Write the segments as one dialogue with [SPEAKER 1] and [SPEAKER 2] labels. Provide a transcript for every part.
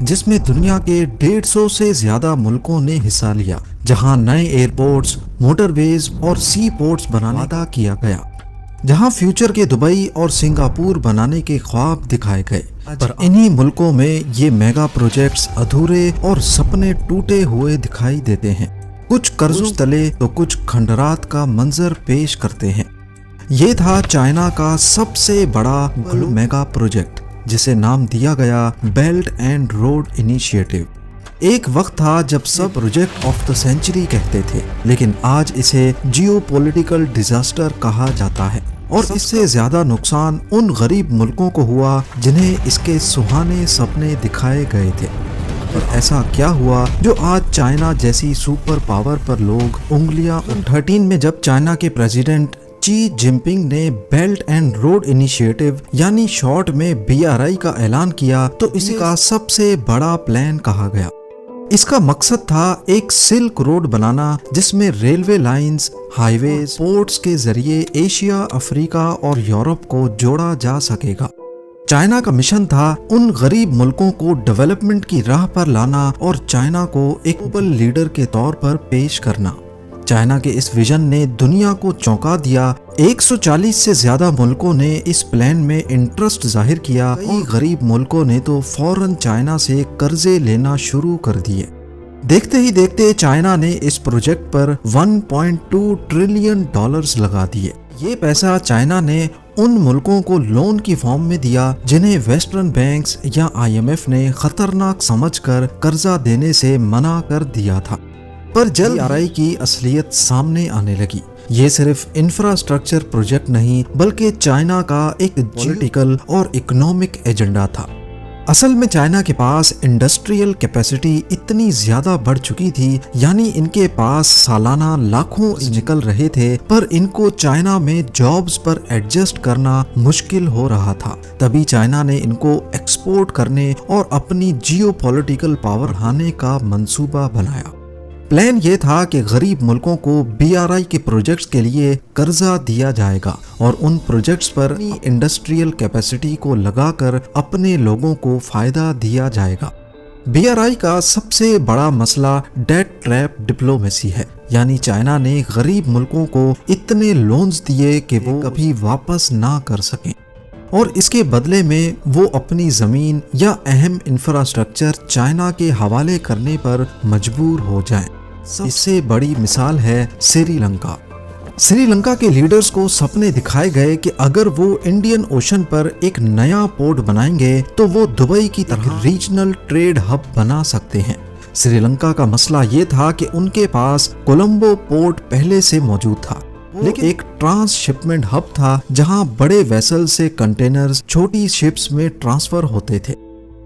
[SPEAKER 1] جس میں دنیا کے 150 سے زیادہ ملکوں نے حصہ لیا، جہاں نئے ایئرپورٹس، موٹر ویز اور سی پورٹس بنانے کا کیا گیا، جہاں فیوچر کے دبئی اور سنگاپور بنانے کے خواب دکھائے گئے۔ پر انہی ملکوں میں یہ میگا پروجیکٹس ادھورے اور سپنے ٹوٹے ہوئے دکھائی دیتے ہیں، کچھ قرضوں تلے تو کچھ کھنڈرات کا منظر پیش کرتے ہیں۔ یہ تھا چائنا کا سب سے بڑا میگا پروجیکٹ، جسے نام دیا گیا بیلٹ اینڈ روڈ انیشیٹو۔ ایک وقت تھا جب sub project of the century کہتے تھے، لیکن آج اسے جیو پولیٹیکل ڈیزاسٹر کہا جاتا ہے، اور اس سے زیادہ نقصان ان غریب ملکوں کو ہوا جنہیں اس کے سہانے سپنے دکھائے گئے تھے۔ اور ایسا کیا ہوا جو آج چائنا جیسی سپر پاور پر لوگ انگلیاں 2013 میں جب چائنا کے پریزیڈنٹ شی جن پنگ نے بیلٹ اینڈ روڈ انیشیٹو یعنی شارٹ میں BRI کا اعلان کیا تو اسی کا سب سے بڑا پلان کہا گیا۔ اس کا مقصد تھا ایک سلک روڈ بنانا جس میں ریلوے لائنز، ہائی ویز، پورٹس کے ذریعے ایشیا، افریقہ اور یورپ کو جوڑا جا سکے گا۔ چائنا کا مشن تھا ان غریب ملکوں کو ڈیولپمنٹ کی راہ پر لانا اور چائنا کو ایک گلوبل لیڈر کے طور پر پیش کرنا۔ چائنا کے اس ویژن نے دنیا کو چونکا دیا۔ 140 سے زیادہ ملکوں نے اس پلان میں انٹرسٹ ظاہر کیا۔ کئی غریب ملکوں نے تو فوراً چائنا سے قرضے لینا شروع کر دیے۔ دیکھتے ہی دیکھتے چائنا نے اس پروجیکٹ پر $1.2 ٹریلین لگا دیے۔ یہ پیسہ چائنا نے ان ملکوں کو لون کی فارم میں دیا جنہیں ویسٹرن بینکس یا IMF نے خطرناک سمجھ کر قرضہ دینے سے منع کر دیا تھا۔ پر جلد BRI کی اصلیت سامنے آنے لگی۔ یہ صرف انفراسٹرکچر پروجیکٹ نہیں بلکہ چائنا کا ایک پولیٹیکل اور اکنامک ایجنڈا تھا۔ اصل میں چائنا کے پاس انڈسٹریل کیپیسٹی اتنی زیادہ بڑھ چکی تھی، یعنی ان کے پاس سالانہ لاکھوں نکل رہے تھے، پر ان کو چائنا میں جابز پر ایڈجسٹ کرنا مشکل ہو رہا تھا۔ تبھی چائنا نے ان کو ایکسپورٹ کرنے اور اپنی جیو پولیٹیکل پاور بڑھانے کا منصوبہ بنایا۔ پلان یہ تھا کہ غریب ملکوں کو BRI کے پروجیکٹس کے لیے قرضہ دیا جائے گا اور ان پروجیکٹس پر انڈسٹریل کیپیسٹی کو لگا کر اپنے لوگوں کو فائدہ دیا جائے گا۔ BRI کا سب سے بڑا مسئلہ ڈیٹ ٹریپ ڈپلومیسی ہے، یعنی چائنا نے غریب ملکوں کو اتنے لونز دیے کہ وہ کبھی واپس نہ کر سکیں، اور اس کے بدلے میں وہ اپنی زمین یا اہم انفراسٹرکچر چائنا کے حوالے کرنے پر مجبور ہو جائیں۔ اس سے بڑی مثال ہے سری لنکا۔ سری لنکا کے لیڈرز کو سپنے دکھائے گئے کہ اگر وہ انڈین اوشن پر ایک نیا پورٹ بنائیں گے تو وہ دبئی کی طرح ریجنل ٹریڈ ہب بنا سکتے ہیں۔ سری لنکا کا مسئلہ یہ تھا کہ ان کے پاس کولمبو پورٹ پہلے سے موجود تھا، لیکن ایک ٹرانس شپمنٹ ہب تھا جہاں بڑے ویسل سے کنٹینرز چھوٹی شپس میں ٹرانسفر ہوتے تھے۔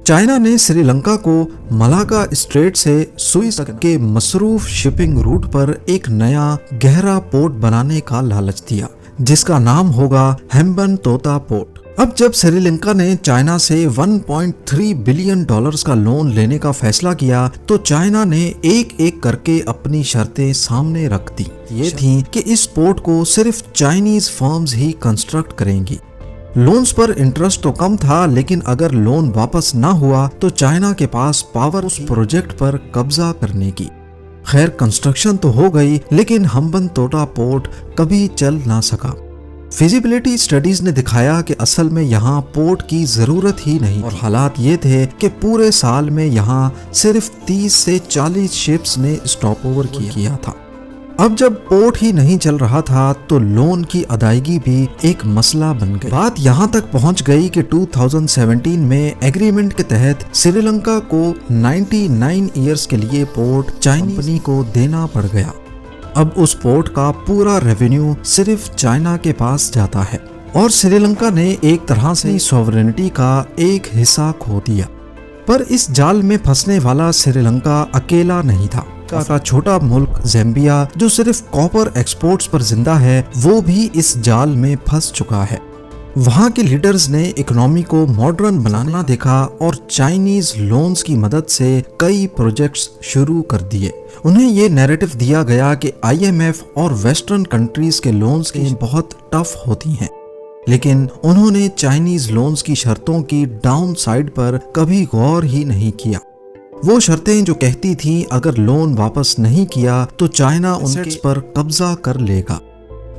[SPEAKER 1] چائنا نے سری لنکا کو ملاکا اسٹریٹ سے سوئس تک کے مصروف شپنگ روٹ پر ایک نیا گہرا پورٹ بنانے کا لالچ دیا، جس کا نام ہوگا ہیمبن توتا پورٹ۔ اب جب سری لنکا نے چائنا سے $1.3 بلین کا لون لینے کا فیصلہ کیا تو چائنا نے ایک ایک کر کے اپنی شرطیں سامنے رکھ دی۔ یہ تھیں کہ اس پورٹ کو صرف چائنیز فرمز ہی کنسٹرکٹ کریں گی۔ لونز پر انٹرسٹ تو کم تھا، لیکن اگر لون واپس نہ ہوا تو چائنا کے پاس پاور اس پروجیکٹ پر قبضہ کرنے کی۔ خیر کنسٹرکشن تو ہو گئی، لیکن ہمبن توٹا پورٹ کبھی چل نہ سکا۔ فیزیبلٹی سٹڈیز نے دکھایا کہ اصل میں یہاں پورٹ کی ضرورت ہی نہیں، اور حالات یہ تھے کہ پورے سال میں یہاں صرف 30 سے 40 شپس نے اسٹاپ اوور کیا تھا۔ اب جب پورٹ ہی نہیں چل رہا تھا تو لون کی ادائیگی بھی ایک مسئلہ بن گئی۔ بات یہاں تک پہنچ گئی کہ 2017 میں ایگریمنٹ کے تحت سری لنکا کو 99 ایئرز کے لیے پورٹ چائنی کمپنی کو دینا پڑ گیا۔ اب اس پورٹ کا پورا ریونیو صرف چائنا کے پاس جاتا ہے، اور سری لنکا نے ایک طرح سے سوورنٹی کا ایک حصہ کھو دیا۔ پر اس جال میں پھنسنے والا سری لنکا اکیلا نہیں تھا۔ کا چھوٹا ملک زیمبیا جو صرف کاپر ایکسپورٹس پر زندہ ہے، وہ بھی اس جال میں پھنس چکا ہے۔ وہاں کے لیڈرز نے اکنامی کو ماڈرن بنانا دیکھا اور چائنیز لونز کی مدد سے کئی پروجیکٹس شروع کر دیے۔ انہیں یہ نیریٹو دیا گیا کہ IMF اور ویسٹرن کنٹریز کے لونز کی بہت ٹف ہوتی ہیں۔ لیکن انہوں نے چائنیز لونز کی شرطوں کی ڈاؤن سائڈ پر کبھی غور ہی نہیں کیا۔ وہ شرطیں جو کہتی تھیں اگر لون واپس نہیں کیا تو چائنا ان کے پر قبضہ کر لے گا،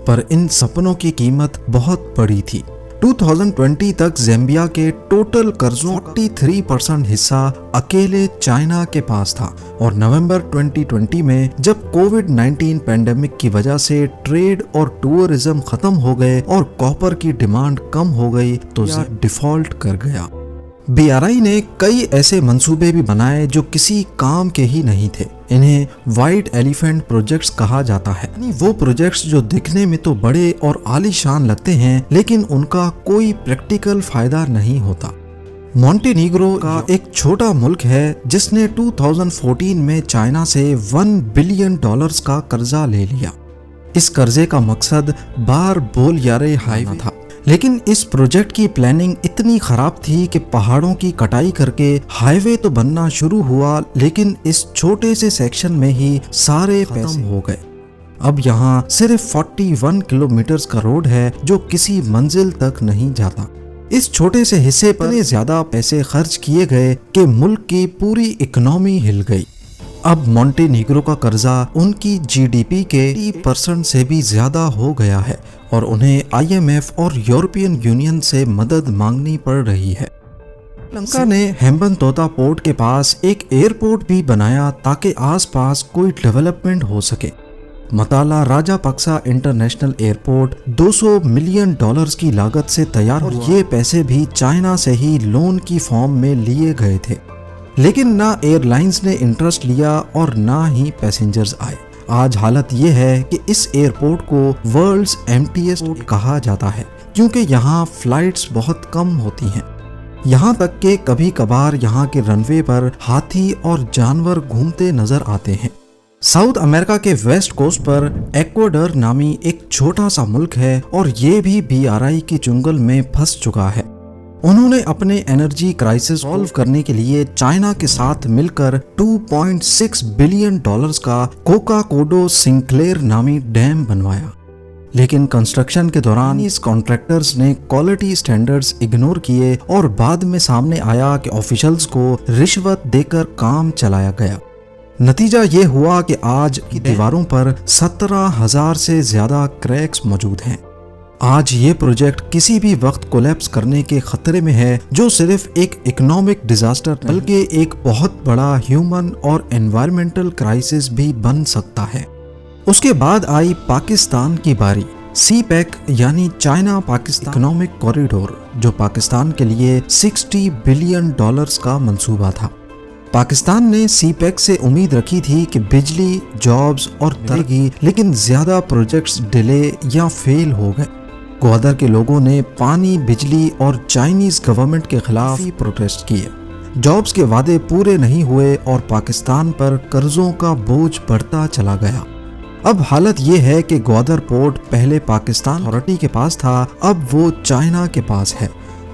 [SPEAKER 1] پر ان سپنوں کی قیمت بہت بڑی تھی۔ 2020 تک زیمبیا کے ٹوٹل قرضوں 43% حصہ اکیلے چائنا کے پاس تھا، اور نومبر 2020 میں جب کووڈ-19 پینڈیمک کی وجہ سے ٹریڈ اور ٹورزم ختم ہو گئے اور کاپر کی ڈیمانڈ کم ہو گئی تو ڈیفالٹ کر گیا۔ BRI نے کئی ایسے منصوبے بھی بنائے جو کسی کام کے ہی نہیں تھے۔ انہیں وائٹ ایلیفینٹ پروجیکٹس کہا جاتا ہے، یعنی وہ پروجیکٹس جو دکھنے میں تو بڑے اور عالی شان لگتے ہیں لیکن ان کا کوئی پریکٹیکل فائدہ نہیں ہوتا۔ مونٹینیگرو کا ایک چھوٹا ملک ہے جس نے 2014 میں چائنا سے $1 بلین کا قرضہ لے لیا۔ اس قرضے کا مقصد بار بولیارے ہائی وے تھا، لیکن اس پروجیکٹ کی پلاننگ اتنی خراب تھی کہ پہاڑوں کی کٹائی کر کے ہائی وے تو بننا شروع ہوا لیکن اس چھوٹے سے سیکشن میں ہی سارے پیسے ہو گئے۔ اب یہاں صرف 41 کلومیٹرز کا روڈ ہے جو کسی منزل تک نہیں جاتا۔ اس چھوٹے سے حصے پر اتنے زیادہ پیسے خرچ کیے گئے کہ ملک کی پوری اکنامی ہل گئی۔ اب مونٹینیگرو کا قرضہ ان کی GDP کے 30% سے بھی زیادہ ہو گیا ہے اور انہیں IMF اور یورپین یونین سے مدد مانگنی پڑ رہی ہے۔ سری لنکا نے ہیمبنتوتا پورٹ کے پاس ایک ایئرپورٹ بھی بنایا تاکہ آس پاس کوئی ڈیولپمنٹ ہو سکے۔ متالا راجا پکسا انٹرنیشنل ایئرپورٹ $200 ملین کی لاگت سے تیار ہوا، اور یہ پیسے بھی چائنا سے ہی لون کی فارم میں لیے گئے تھے، لیکن نہ ایئر لائنز نے انٹرسٹ لیا اور نہ ہی پیسنجرز آئے۔ آج حالت یہ ہے کہ اس ایئرپورٹ کو ورلڈز ایمپٹیسٹ کہا جاتا ہے کیونکہ یہاں فلائٹس بہت کم ہوتی ہیں، یہاں تک کہ کبھی کبھار یہاں کے رن وے پر ہاتھی اور جانور گھومتے نظر آتے ہیں۔ ساؤتھ امریکہ کے ویسٹ کوسٹ پر ایکواڈور نامی ایک چھوٹا سا ملک ہے اور یہ بھی BRI کے چنگل میں پھنس چکا ہے۔ انہوں نے اپنے انرجی کرائسس سالو کرنے کے لیے چائنا کے ساتھ مل کر $2.6 بلین کا کوکا کوڈو سنکلیر نامی ڈیم بنوایا، لیکن کنسٹرکشن کے دوران اس کانٹریکٹرز نے کوالٹی سٹینڈرڈز اگنور کیے اور بعد میں سامنے آیا کہ آفیشلز کو رشوت دے کر کام چلایا گیا۔ نتیجہ یہ ہوا کہ آج کی دیواروں پر 17,000 سے زیادہ کریکس موجود ہیں۔ آج یہ پروجیکٹ کسی بھی وقت کولیپس کرنے کے خطرے میں ہے، جو صرف ایک اکنامک ڈیزاسٹر بلکہ ایک بہت بڑا ہیومن اور انوائرمنٹل کرائسس بھی بن سکتا ہے۔ اس کے بعد آئی پاکستان کی باری۔ CPEC یعنی چائنا پاکستان اکنامک کوریڈور، جو پاکستان کے لیے $60 بلین کا منصوبہ تھا۔ پاکستان نے CPEC سے امید رکھی تھی کہ بجلی، جابز اور ترقی، لیکن زیادہ پروجیکٹس ڈیلے یا فیل ہو گئے۔ گوادر کے لوگوں نے پانی، بجلی اور چائنیز گورنمنٹ کے خلاف پروٹیسٹ کیے۔ جابز کے وعدے پورے نہیں ہوئے اور پاکستان پر قرضوں کا بوجھ بڑھتا چلا گیا۔ اب حالت یہ ہے کہ گوادر پورٹ پہلے پاکستان اتھارٹی کے پاس تھا، اب وہ چائنا کے پاس ہے۔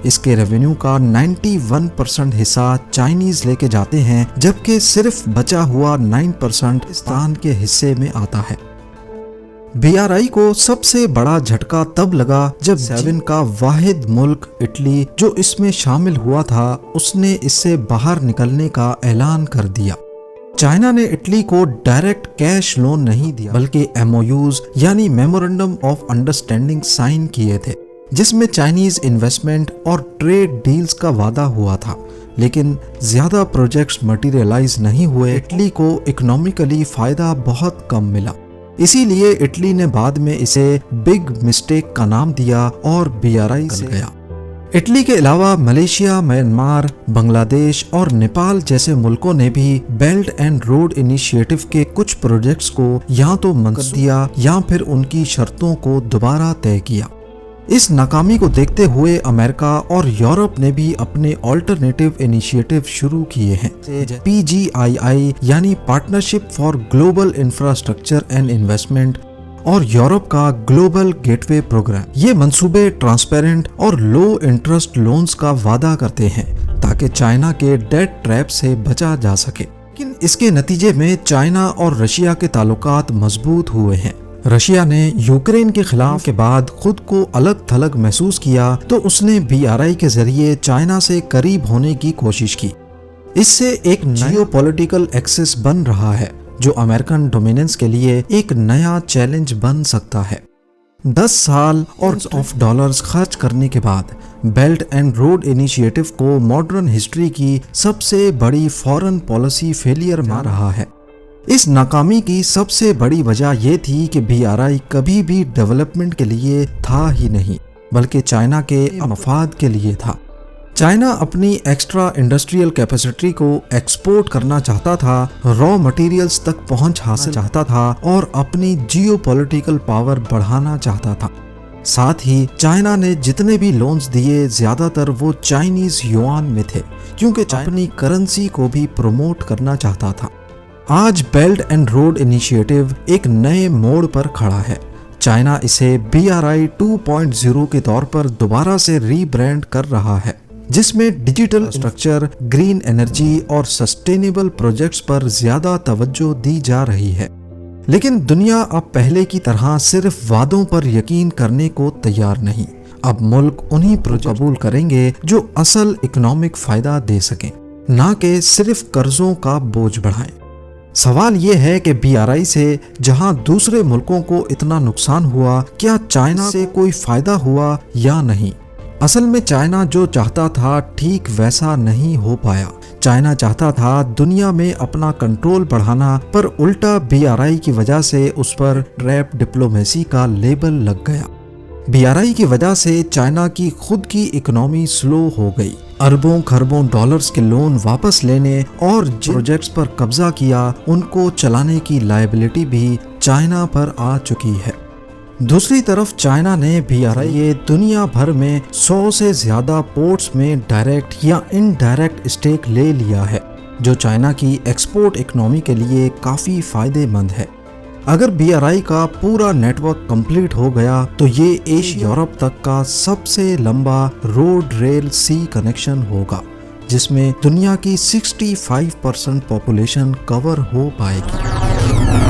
[SPEAKER 1] اس کے ریونیو کا 91% حصہ چائنیز لے کے جاتے ہیں، جبکہ صرف بچا ہوا 9% پاکستان کے حصے میں آتا ہے۔ BRI کو سب سے بڑا جھٹکا تب لگا جب G7 کا واحد ملک اٹلی جو اس میں شامل ہوا تھا، اس نے اس سے باہر نکلنے کا اعلان کر دیا۔ چائنا نے اٹلی کو ڈائریکٹ کیش لون نہیں دیا بلکہ MOUs یعنی میمورنڈم آف انڈرسٹینڈنگ سائن کیے تھے، جس میں چائنیز انویسٹمنٹ اور ٹریڈ ڈیلز کا وعدہ ہوا تھا، لیکن زیادہ پروجیکٹس مٹیریلائز نہیں ہوئے۔ اٹلی کو اکنامیکلی فائدہ بہت کم ملا، اسی لیے اٹلی نے بعد میں اسے بگ مسٹیک کا نام دیا اور BRI سے گیا۔ اٹلی کے علاوہ ملیشیا، میانمار، بنگلہ دیش اور نیپال جیسے ملکوں نے بھی بیلٹ اینڈ روڈ انیشیٹو کے کچھ پروجیکٹس کو یا تو منظور دیا یا پھر ان کی شرطوں کو دوبارہ طے کیا۔ اس ناکامی کو دیکھتے ہوئے امریکہ اور یورپ نے بھی اپنے آلٹرنیٹیو انیشیٹو شروع کیے ہیں۔ PGII یعنی partnership for global infrastructure and investment اور یورپ کا گلوبل گیٹ وے پروگرام، یہ منصوبے ٹرانسپیرنٹ اور لو انٹرسٹ لونز کا وعدہ کرتے ہیں تاکہ چائنا کے ڈیٹ ٹریپ سے بچا جا سکے، لیکن اس کے نتیجے میں چائنا اور رشیا کے تعلقات مضبوط ہوئے ہیں۔ رشیا نے یوکرین کے خلاف کے بعد خود کو الگ تھلگ محسوس کیا تو اس نے BRI کے ذریعے چائنا سے قریب ہونے کی کوشش کی۔ اس سے ایک جیو پولیٹیکل ایکسس بن رہا ہے جو امریکن ڈومیننس کے لیے ایک نیا چیلنج بن سکتا ہے۔ 10 سال اور آف ڈالرز خرچ کرنے کے بعد بیلٹ اینڈ روڈ انیشیٹو کو ماڈرن ہسٹری کی سب سے بڑی فارن پالیسی فیلئر مان رہا ہے۔ اس ناکامی کی سب سے بڑی وجہ یہ تھی کہ BRI کبھی بھی ڈیولپمنٹ کے لیے تھا ہی نہیں بلکہ چائنا کے مفاد کے لیے تھا۔ چائنا اپنی ایکسٹرا انڈسٹریل کیپیسٹی کو ایکسپورٹ کرنا چاہتا تھا، را مٹیریلز تک پہنچ حاصل چاہتا تھا اور اپنی جیو پولیٹیکل پاور بڑھانا چاہتا تھا۔ ساتھ ہی چائنا نے جتنے بھی لونز دیے زیادہ تر وہ چائنیز یوان میں تھے کیونکہ اپنی کرنسی کو بھی پروموٹ کرنا چاہتا تھا۔ آج بیلٹ اینڈ روڈ انیشیٹو ایک نئے موڑ پر کھڑا ہے۔ چائنا اسے BRI 2.0 کے طور پر دوبارہ سے ری برانڈ کر رہا ہے، جس میں ڈیجیٹل اسٹرکچر، گرین انرجی اور سسٹینیبل پروجیکٹس پر زیادہ توجہ دی جا رہی ہے۔ لیکن دنیا اب پہلے کی طرح صرف وعدوں پر یقین کرنے کو تیار نہیں۔ اب ملک انہی پروجیکٹ قبول کریں گے جو اصل اکنامک فائدہ دے سکیں، نہ کہ صرف قرضوں کا بوجھ بڑھائیں۔ سوال یہ ہے کہ BRI سے جہاں دوسرے ملکوں کو اتنا نقصان ہوا، کیا چائنا سے کوئی فائدہ ہوا یا نہیں؟ اصل میں چائنا جو چاہتا تھا ٹھیک ویسا نہیں ہو پایا۔ چائنا چاہتا تھا دنیا میں اپنا کنٹرول بڑھانا، پر الٹا BRI کی وجہ سے اس پر ٹریپ ڈپلومیسی کا لیبل لگ گیا۔ BRI کی وجہ سے چائنا کی خود کی اکنامی سلو ہو گئی۔ اربوں خربوں ڈالرز کے لون واپس لینے اور پروجیکٹس پر قبضہ کیا، ان کو چلانے کی لائبلٹی بھی چائنا پر آ چکی ہے۔ دوسری طرف چائنا نے BRI دنیا بھر میں 100 سے زیادہ پورٹس میں ڈائریکٹ یا انڈائریکٹ اسٹیک لے لیا ہے، جو چائنا کی ایکسپورٹ اکنامی کے لیے کافی فائدہ مند ہے۔ اگر BRI کا پورا نیٹ ورک کمپلیٹ ہو گیا تو یہ ایشیا یورپ تک کا سب سے لمبا روڈ ریل سی کنیکشن ہوگا، جس میں دنیا کی 65% پاپولیشن کور ہو پائے گی۔